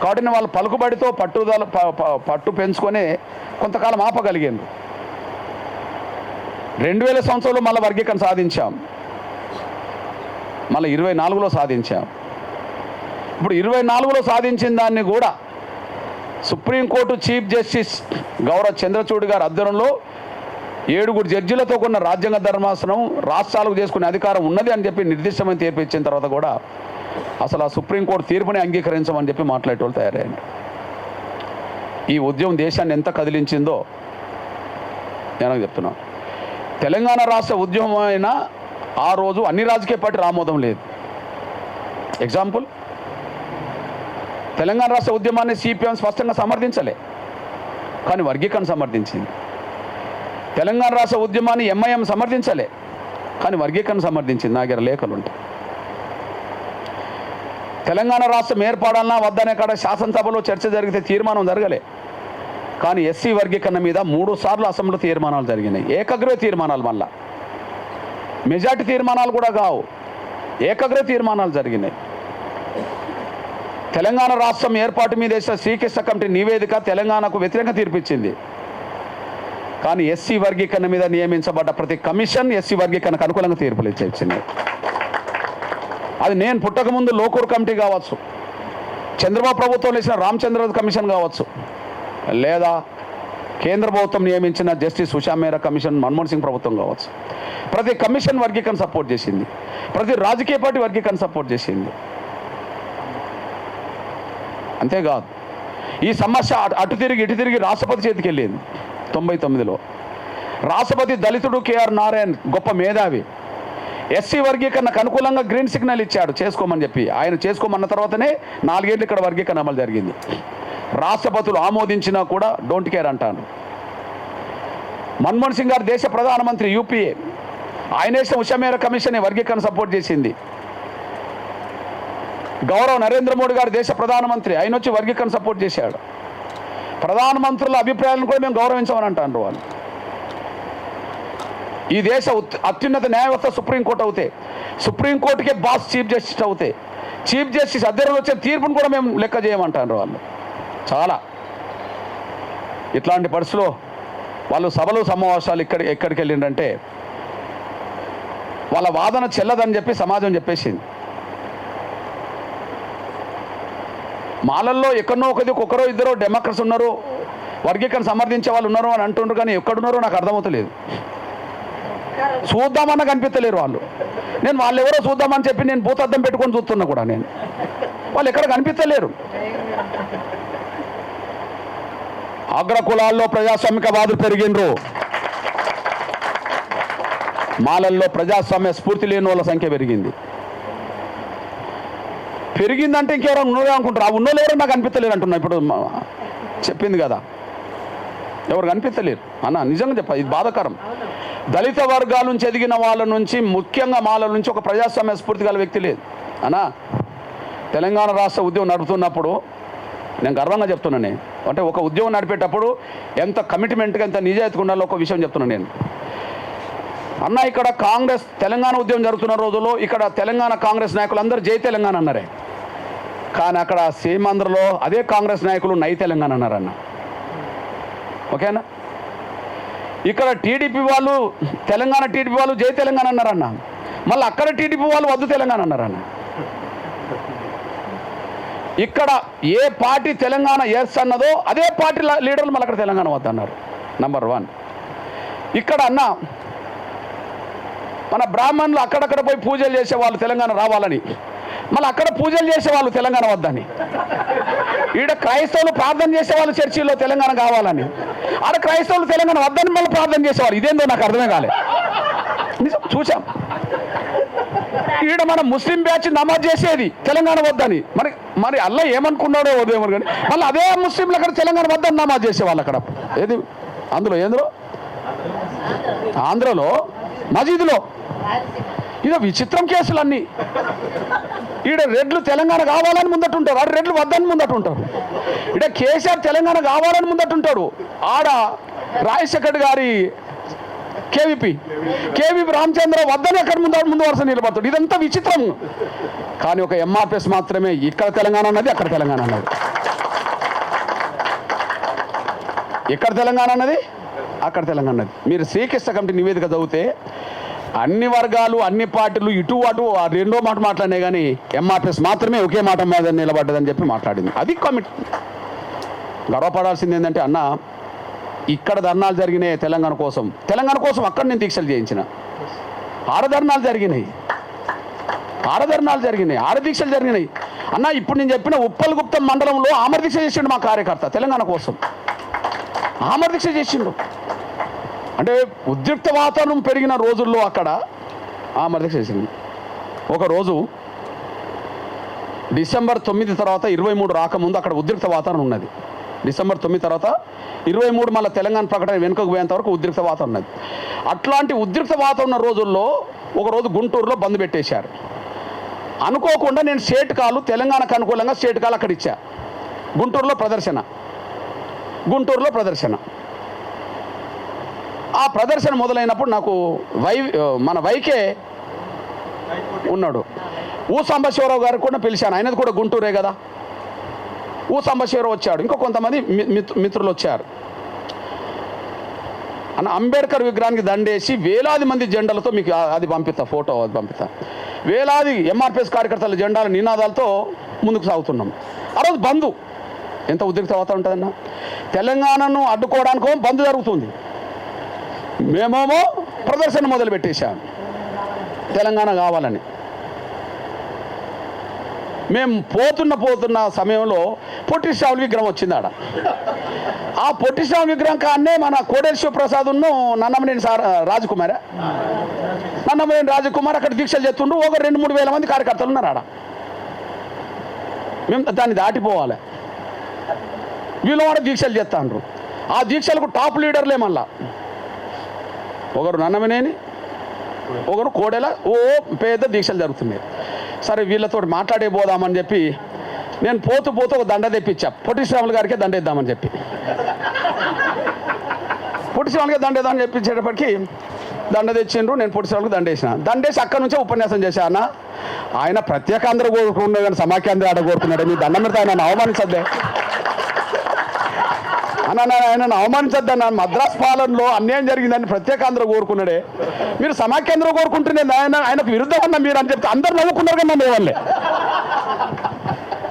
కాబట్టి వాళ్ళ పలుకుబడితో పట్టు పెంచుకొని కొంతకాలం ఆపగలిగారు. 2000 సంవత్సరంలో మళ్ళీ వర్గీకరణ సాధించాం, మళ్ళీ 24లో సాధించాం. ఇప్పుడు 24లో సాధించిన దాన్ని కూడా సుప్రీంకోర్టు చీఫ్ జస్టిస్ గౌరవ చంద్రచూడ్ గారి ఆధ్వర్యంలో 7 జడ్జిలతో కూడిన రాజ్యాంగ ధర్మాసనం రాష్ట్రాలకు చేసుకునే అధికారం ఉన్నది అని చెప్పి నిర్దిష్టమైన తీర్పు ఇచ్చిన తర్వాత కూడా అసలు ఆ సుప్రీంకోర్టు తీర్పుని అంగీకరించమని చెప్పి మాట్లాడేటోళ్ళు తయారైంది. ఈ ఉద్యమం దేశాన్ని ఎంత కదిలించిందో నేను చెప్తున్నాను. తెలంగాణ రాష్ట్ర ఉద్యమం అయినా ఆ రోజు అన్ని రాజకీయ పార్టీల ఆమోదం లేదు. ఎగ్జాంపుల్, తెలంగాణ రాష్ట్ర ఉద్యమాన్ని సిపిఎం స్పష్టంగా సమర్థించలే, కానీ వర్గీకరణ సమర్థించింది. తెలంగాణ రాష్ట్ర ఉద్యమాన్ని ఎంఐఎం సమర్థించలే, కానీ వర్గీకరణ సమర్థించింది. నా దగ్గర లేఖలు ఉంటాయి. తెలంగాణ రాష్ట్రం ఏర్పడాలన్నా వద్దనే కాడ శాసనసభలో చర్చ జరిగితే తీర్మానం జరగలే, కానీ ఎస్సీ వర్గీకరణ మీద 3 సార్లు అసెంబ్లీ తీర్మానాలు జరిగినాయి. ఏకగ్రీవ తీర్మానాలు, మళ్ళా మెజార్టీ తీర్మానాలు కూడా కావు, ఏకగ్రీవ తీర్మానాలు జరిగినాయి. తెలంగాణ రాష్ట్రం ఏర్పాటు మీద వేసిన శ్రీకృష్ణ కమిటీ నివేదిక తెలంగాణకు వ్యతిరేకంగా తీర్పిచ్చింది, కానీ ఎస్సీ వర్గీకరణ మీద నియమించబడ్డ ప్రతి కమిషన్ ఎస్సీ వర్గీకరణకు అనుకూలంగా తీర్పులు ఇచ్చింది. అది నేను పుట్టకముందు లోకూర్ కమిటీ కావచ్చు, చంద్రబాబు ప్రభుత్వం వేసిన రామచంద్ర కమిషన్ కావచ్చు, లేదా కేంద్ర ప్రభుత్వం నియమించిన జస్టిస్ ఉషా మేరా కమిషన్ మన్మోహన్ సింగ్ ప్రభుత్వం కావచ్చు. ప్రతి కమిషన్ వర్గీకరణ సపోర్ట్ చేసింది, ప్రతి రాజకీయ పార్టీ వర్గీకరణ సపోర్ట్ చేసింది. అంతేకాదు, ఈ సమస్య అటు తిరిగి ఇటు తిరిగి రాష్ట్రపతి చేతికి వెళ్ళింది 99లో. రాష్ట్రపతి దళితుడు కేఆర్ నారాయణ్ గొప్ప మేధావి, ఎస్సీ వర్గీకరణకు అనుకూలంగా గ్రీన్ సిగ్నల్ ఇచ్చాడు చేసుకోమని చెప్పి. ఆయన చేసుకోమన్న తర్వాతనే 4 ఏళ్ళు ఇక్కడ వర్గీకరణ అమలు జరిగింది. రాష్ట్రపతులు ఆమోదించినా కూడా డోంట్ కేర్ అంటాను. మన్మోహన్ సింగ్ గారు దేశ ప్రధానమంత్రి, యూపీఏ, ఆయన వేసిన ఉషా మేరా కమిషన్ వర్గీకరణ సపోర్ట్ చేసింది. గౌరవ నరేంద్ర మోడీ గారు దేశ ప్రధానమంత్రి, ఆయన వచ్చి వర్గీకరణ సపోర్ట్ చేశాడు. ప్రధానమంత్రుల అభిప్రాయాలను కూడా మేము గౌరవించమని అంటారు వాళ్ళు. ఈ దేశ అత్యున్నత న్యాయవ్యవస్థ సుప్రీంకోర్టు అవుతే, సుప్రీంకోర్టుకే బాస్ చీఫ్ జస్టిస్ అవుతే, చీఫ్ జస్టిస్ అధ్యయనంలో వచ్చే తీర్పును కూడా మేము లెక్క చేయమంటారు వాళ్ళు. చాలా ఇట్లాంటి పరిస్థితుల్లో వాళ్ళు సభలు సమావేశాలు ఎక్కడికి వెళ్ళిందంటే వాళ్ళ వాదన చెల్లదని చెప్పి సమాజం చెప్పేసింది. మాలల్లో ఎక్కడనో ఒకరో ఇద్దరు డెమోక్రట్స్ ఉన్నారు, వర్గీకరణ సమర్థించే వాళ్ళు ఉన్నారు అని అంటుండ్రు, కానీ ఎక్కడున్నారో నాకు అర్థమవుతలేదు. చూద్దామన్నా కనిపించలేరు వాళ్ళు. నేను వాళ్ళు ఎవరో చూద్దామని చెప్పి నేను భూతద్దం పెట్టుకొని చూస్తున్నా కూడా వాళ్ళు ఎక్కడ కనిపించలేరు. అగ్రకులాల్లో ప్రజాస్వామికవాదులు పెరిగిండ్రు, మాలల్లో ప్రజాస్వామ్య స్ఫూర్తి లేని వాళ్ళ సంఖ్య పెరిగిందంటే ఇంకెవరో ఉన్నదే అనుకుంటారు. ఆ ఉన్నోళ్ళు నాకు కనిపించలేరు అంటున్నా. ఇప్పుడు చెప్పింది కదా, ఎవరు కనిపించలేరు అన్న. నిజంగా చెప్ప, ఇది బాధాకరం. దళిత వర్గాల నుంచి ఎదిగిన వాళ్ళ నుంచి, ముఖ్యంగా మాల నుంచి ఒక ప్రజాస్వామ్య స్ఫూర్తి గల వ్యక్తి లేదు అన్నా. తెలంగాణ రాష్ట్ర ఉద్యమం నడుపుతున్నప్పుడు నేను గర్వంగా చెప్తున్నాను, అంటే ఒక ఉద్యమం నడిపేటప్పుడు ఎంత కమిట్మెంట్గా ఎంత నిజాయితీగా ఉండాలో ఒక విషయం చెప్తున్నాను నేను అన్న. ఇక్కడ కాంగ్రెస్ తెలంగాణ ఉద్యమం జరుగుతున్న రోజుల్లో ఇక్కడ తెలంగాణ కాంగ్రెస్ నాయకులు అందరూ జై తెలంగాణ అన్నారే, కానీ అక్కడ సీమాంధ్రలో అదే కాంగ్రెస్ నాయకులు నై తెలంగాణ అన్నారన్న. ఓకేనా? ఇక్కడ టీడీపీ వాళ్ళు, తెలంగాణ టీడీపీ వాళ్ళు జై తెలంగాణ అన్నారన్న, మళ్ళీ అక్కడ టీడీపీ వాళ్ళు వద్దు తెలంగాణ అన్నారన్న. ఇక్కడ ఏ పార్టీ తెలంగాణ ఎస్ అన్నదో అదే పార్టీ లీడర్లు మళ్ళీ అక్కడ తెలంగాణ వద్దన్నారు. నంబర్ 1. ఇక్కడ అన్న మన బ్రాహ్మణులు అక్కడక్కడ పోయి పూజలు చేసేవాళ్ళు తెలంగాణ రావాలని, మళ్ళీ అక్కడ పూజలు చేసేవాళ్ళు తెలంగాణ వద్దని. ఈడ క్రైస్తవులు ప్రార్థన చేసేవాళ్ళు చర్చిలో తెలంగాణ కావాలని, ఆడ క్రైస్తవులు తెలంగాణ వద్దని మళ్ళీ ప్రార్థన చేసేవాళ్ళు. ఇదేందో నాకు అర్థమే కాలే. నిజం చూసాం. ఈడ మన ముస్లిం బ్యాచ్ నమాజ్ చేసేది తెలంగాణ వద్దని. మరి అల్లా ఏమనుకున్నాడో ఉదయం కానీ మళ్ళీ అదే ముస్లింలు అక్కడ తెలంగాణ వద్దని నమాజ్ చేసేవాళ్ళు అక్కడ. ఏది ఏంద్రో ఆంధ్రలో మజీదులో. ఇదో విచిత్రం కేసులు అన్నీ. ఈడ రెడ్లు తెలంగాణ కావాలని ముందటుంటారు, ఆడ రెడ్లు వద్దని ముందటుంటారు. ఈడ కేసీఆర్ తెలంగాణ కావాలని ముందటుంటాడు, ఆడ రాజశేఖర్ గారి కేవీపీ రామచంద్ర వద్దని అక్కడ ముందు వరుస నిలబడతాడు. ఇదంతా విచిత్రం. కానీ ఒక ఎంఆర్పిఎస్ మాత్రమే ఇక్కడ తెలంగాణ అన్నది, అక్కడ తెలంగాణ అన్నది. ఎక్కడ తెలంగాణ అన్నది, అక్కడ తెలంగాణ అన్నది. మీరు శ్రీకృష్ణ కమిటీ నివేదిక చదివితే అన్ని వర్గాలు అన్ని పార్టీలు ఇటు అటు ఆ రెండో మాట మాట్లాడినాయి, కానీ ఎంఆర్పిఎస్ మాత్రమే ఒకే మాట మీద నిలబడ్డదని చెప్పి మాట్లాడింది. అది కమిటీ. గర్వపడాల్సింది ఏంటంటే అన్న, ఇక్కడ ధర్నాలు జరిగినాయి తెలంగాణ కోసం అక్కడ నేను దీక్షలు చేయించిన. ఆడధర్నాలు జరిగినాయి, ఆడదీక్షలు జరిగినాయి అన్న. ఇప్పుడు నేను చెప్పిన ఉప్పల్గుప్తం మండలంలో ఆమరదీక్ష చేసిండు మా కార్యకర్త తెలంగాణ కోసం, ఆమరదీక్ష చేసిండు. అంటే ఉద్రిక్త వాతావరణం పెరిగిన రోజుల్లో అక్కడ ఆమరదీక్ష చేసిండు. ఒకరోజు డిసెంబర్ 9 తర్వాత 23 రాకముందు అక్కడ ఉద్రిక్త వాతావరణం ఉన్నది. డిసెంబర్ 9 తర్వాత 23 మళ్ళీ తెలంగాణ ప్రకటన వెనుకకు పోయేంత వరకు ఉద్రిక్త వాతావరణం ఉన్నది. అట్లాంటి ఉద్రిక్త వాతావరణ రోజుల్లో ఒకరోజు గుంటూరులో బంద్ పెట్టేశారు. అనుకోకుండా నేను స్టేట్ కాలు తెలంగాణకు అనుకూలంగా స్టేట్ కాలు అక్కడ ఇచ్చా. గుంటూరులో ప్రదర్శన. ఆ ప్రదర్శన మొదలైనప్పుడు నాకు మన వైకే ఉన్నాడు, ఊ సాంబశివరావు గారికి కూడా పిలిచాను. ఆయనది కూడా గుంటూరే కదా. ఊ సాంబశివరావు వచ్చాడు, ఇంకో కొంతమంది మిత్రులు వచ్చారు. అన్న అంబేద్కర్ విగ్రహానికి దండేసి వేలాది మంది జెండాలతో మీకు అది పంపిస్తా, ఫోటో అది పంపిస్తా. వేలాది ఎంఆర్పిఎస్ కార్యకర్తల జెండాల నినాదాలతో ముందుకు సాగుతున్నాం. ఆ రోజు బంధు ఎంత ఉద్రిక్త వాతావరణం ఉంటుందన్న. తెలంగాణను అడ్డుకోవడానికో బంధు జరుగుతుంది, మేమేమో ప్రదర్శన మొదలు పెట్టేశాం తెలంగాణ కావాలని. మేము పోతున్న సమయంలో పొట్టి శ్రావణి విగ్రహం వచ్చింది ఆడ. ఆ పొట్టి శ్రావణి విగ్రహం కాన్నే మన కోడేరు శివప్రసాద్ను నన్నమనేని రాజకుమార్ అక్కడ దీక్షలు చేస్తుండ్రు. ఒక 2-3 వేల మంది కార్యకర్తలు ఉన్నారు ఆడ. మేము దాన్ని దాటిపోవాలి. వీళ్ళు కూడా దీక్షలు చేస్తాండ్రు. ఆ దీక్షలకు టాప్ లీడర్లే మళ్ళా. ఒకరు నన్నమనేని, ఒకరు కోడెల, పెద్ద దీక్షలు జరుగుతున్నాయి. సరే వీళ్ళతో మాట్లాడే పోదామని చెప్పి నేను పోతూ ఒక దండ తెప్పించా. పొట్టి శ్రావణులు గారికే దండ ఇద్దామని చెప్పి దండేద్దామని చెప్పించేటప్పటికి దండ తెచ్చిండ్రు. నేను పొట్టి శ్రావణులకు దండేసి అక్కడి నుంచే ఉపన్యాసం చేశాను. ఆయన ప్రత్యేకాంధ్ర కోరుకున్నాడు కానీ సమాఖ్యాంధ్ర ఆడ కోరుకున్నాడు. మీ దండం మీద ఆయన అవమానించద్దే ఆయన అవమానించద్దన్న. మద్రాస్ పాలనలో అన్యాయం జరిగిందని ప్రత్యేకాంధ్ర కోరుకున్నాడే, మీరు సమాఖ్యాంధ్ర కోరుకుంటూనే ఆయనకు విరుద్ధం అన్న మీరు అని చెప్తే అందరు నవ్వుకున్నారు కానీ నన్నేమల్లే,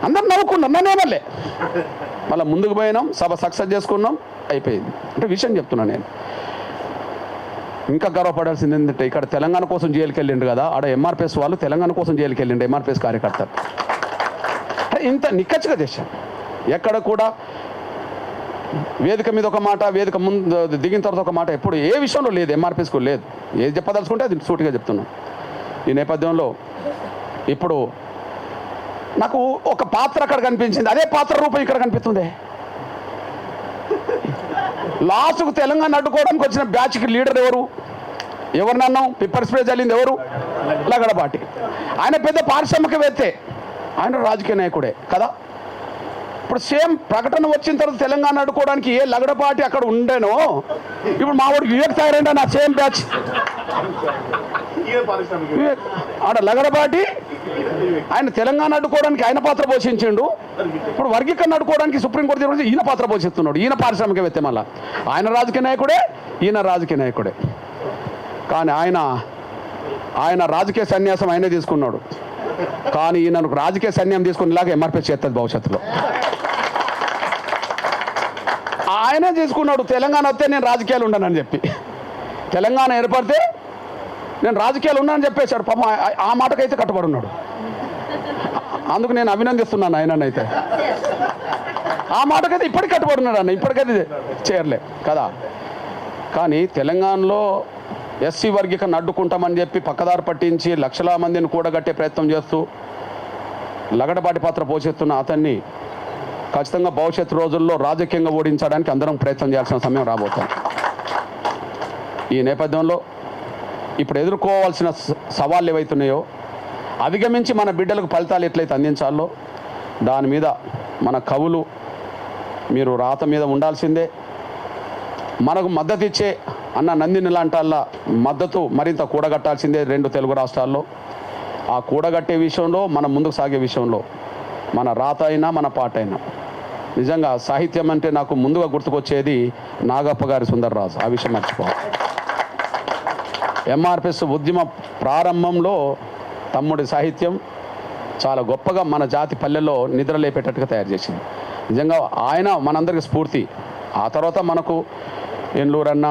అందరు నవ్వుకున్నారు నన్నేమల్లే. మళ్ళీ ముందుకు పోయినాం, సభ సక్సెస్ చేసుకున్నాం, అయిపోయింది. అంటే విషయం చెప్తున్నాను నేను. ఇంకా గర్వపడాల్సింది ఏంటంటే ఇక్కడ తెలంగాణ కోసం జైలుకి వెళ్ళిండు కదా, ఆడ ఎంఆర్పిఎస్ వాళ్ళు తెలంగాణ కోసం జైలుకి వెళ్ళిండు ఎంఆర్పిఎస్ కార్యకర్తలు. ఇంత నిక్కచ్చిగా చేశాం. ఎక్కడ కూడా వేదిక మీద ఒక మాట, వేదిక ముందు దిగిన తర్వాత ఒక మాట ఎప్పుడు ఏ విషయంలో లేదు, ఎంఆర్పిఎస్కు లేదు. ఏది చెప్పదలుచుకుంటే అది సూటిగా చెప్తున్నాను. ఈ నేపథ్యంలో ఇప్పుడు నాకు ఒక పాత్ర అక్కడ కనిపించింది, అదే పాత్ర రూపం ఇక్కడ కనిపిస్తుంది. లాస్ట్కు తెలంగాణ అడ్డుకోవడానికి వచ్చిన బ్యాచ్కి లీడర్ ఎవరినన్నాం, పిప్పర్ స్ప్రే చల్లింది ఎవరు? లగడపాటి. ఆయన పెద్ద పారిశ్రామికవేత్తే, ఆయన రాజకీయ నాయకుడే కదా. ఇప్పుడు సేమ్ ప్రకటన వచ్చిన తర్వాత తెలంగాణ అడ్డుకోవడానికి ఏ లగడపాటి అక్కడ ఉండేనో, ఇప్పుడు మా వాడికి వివేక్ తయారైందా నా సేమ్ బ్యాచ్ ఆడ లగడపాటి. ఆయన తెలంగాణ అడ్డుకోవడానికి ఆయన పాత్ర పోషించిండు. ఇప్పుడు వర్గీకరణ అడ్డుకోవడానికి సుప్రీంకోర్టు తీర్పు ఈయన పాత్ర పోషిస్తున్నాడు. ఈయన పారిశ్రామికవేత్త, మళ్ళా ఆయన రాజకీయ నాయకుడే, ఈయన రాజకీయ నాయకుడే. కానీ ఆయన రాజకీయ సన్యాసం ఆయనే తీసుకున్నాడు. కానీ ఈయనకు రాజకీయ సన్యాసం తీసుకునేలాగా ఎంఆర్పిఎస్ చేస్తుంది భవిష్యత్తులో. ఆయనే తీసుకున్నాడు, తెలంగాణ వస్తే నేను రాజకీయాలు ఉండనని చెప్పి, తెలంగాణ ఏర్పడితే నేను రాజకీయాలు ఉన్నానని చెప్పేశాడు. పాపం ఆ మాటకైతే కట్టుబడి ఉన్నాడు. అందుకు నేను అభినందిస్తున్నాను ఆయననైతే. ఆ మాటకైతే ఇప్పటికి కట్టుబడి ఉన్నాడు అన్న, ఇప్పటికైతే చేయర్లే కదా. కానీ తెలంగాణలో ఎస్సీ వర్గీకరణ అడ్డుకుంటామని చెప్పి పక్కదారి పట్టించి లక్షల మందిని కూడగట్టే ప్రయత్నం చేస్తూ లగడపాటి పాత్ర పోషిస్తున్న అతన్ని ఖచ్చితంగా భవిష్యత్తు రోజుల్లో రాజకీయంగా ఓడించడానికి అందరం ప్రయత్నం చేయాల్సిన సమయం రాబోతుంది. ఈ నేపథ్యంలో ఇప్పుడు ఎదుర్కోవాల్సిన సవాళ్ళు ఏవైతున్నాయో అధిగమించి మన బిడ్డలకు ఫలితాలు ఎట్లయితే అందించాలో దాని మీద మన కవులు మీరు రాత మీద ఉండాల్సిందే. మనకు మద్దతు ఇచ్చే అన్న నందిని లాంటల్లా మద్దతు మరింత కూడగట్టాల్సిందే 2 తెలుగు రాష్ట్రాల్లో. ఆ కూడగట్టే విషయంలో మనం ముందుకు సాగే విషయంలో మన రాత అయినా మన పాట అయినా నిజంగా సాహిత్యం అంటే నాకు ముందుగా గుర్తుకొచ్చేది నాగప్ప గారి సుందర్రాజు. ఆ విషయం మర్చిపోవాలి. ఎంఆర్పిఎస్ ఉద్యమ ప్రారంభంలో తమ్ముడి సాహిత్యం చాలా గొప్పగా మన జాతి పల్లెల్లో నిద్రలేపేటట్టుగా తయారు చేసింది. నిజంగా ఆయన మనందరికీ స్ఫూర్తి. ఆ తర్వాత మనకు ఎన్లూరన్న,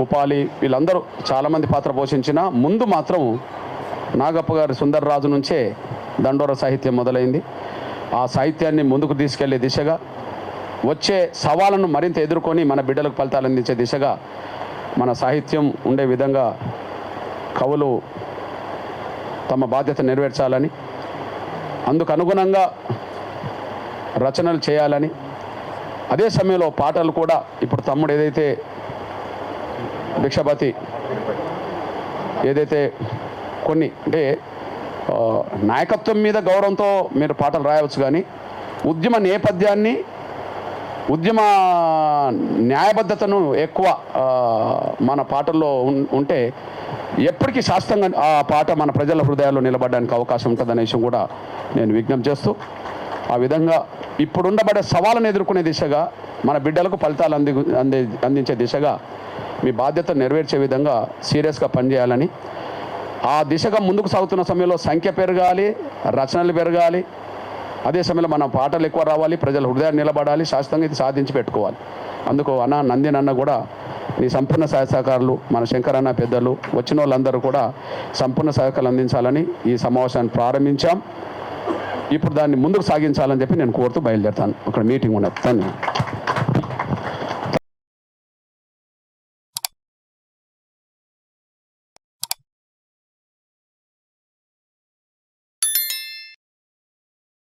ఉపాలి వీళ్ళందరూ చాలామంది పాత్ర పోషించిన ముందు మాత్రం నాగప్ప గారి సుందర్రాజు నుంచే దండోర సాహిత్యం మొదలైంది. ఆ సాహిత్యాన్ని ముందుకు తీసుకెళ్లే దిశగా, వచ్చే సవాళ్ళను మరింత ఎదుర్కొని మన బిడ్డలకు ఫలితాలు అందించే దిశగా మన సాహిత్యం ఉండే విధంగా కవులు తమ బాధ్యత నెరవేర్చాలని, అందుకు అనుగుణంగా రచనలు చేయాలని, అదే సమయంలో పాటలు కూడా ఇప్పుడు తమ్ముడు ఏదైతే భిక్షపతి ఏదైతే కొన్ని అంటే నాయకత్వం మీద గౌరవంతో మీరు పాటలు రాయవచ్చు, కానీ ఉద్యమ నేపథ్యాన్ని, ఉద్యమ న్యాయబద్ధతను ఎక్కువ మన పాటల్లో ఉంటే ఎప్పటికీ శాస్త్రంగా ఆ పాట మన ప్రజల హృదయాల్లో నిలబడడానికి అవకాశం ఉంటుందనే విషయం కూడా నేను విజ్ఞప్తి చేస్తూ, ఆ విధంగా ఇప్పుడుండబడే సవాళ్ళను ఎదుర్కొనే దిశగా మన బిడ్డలకు ఫలితాలు అందించే దిశగా మీ బాధ్యత నెరవేర్చే విధంగా సీరియస్గా పనిచేయాలని, ఆ దిశగా ముందుకు సాగుతున్న సమయంలో సంఖ్య పెరగాలి, రచనలు పెరగాలి, అదే సమయంలో మన పాటలు ఎక్కువ రావాలి, ప్రజల హృదయాన్ని నిలబడాలి, శాశ్వతంగా ఇది సాధించి పెట్టుకోవాలి. అందుకు నందిన్ అన్న కూడా నీ సంపూర్ణ సహాయ సహకారాలు, మన శంకర్ అన్న పెద్దలు వచ్చిన వాళ్ళందరూ కూడా సంపూర్ణ సహకారాలు అందించాలని ఈ సమావేశాన్ని ప్రారంభించాం. ఇప్పుడు దాన్ని ముందుకు సాగించాలని చెప్పి నేను కోరుతూ బయలుదేరుతాను. అక్కడ మీటింగ్ ఉన్నది. ధన్యవాదాలు.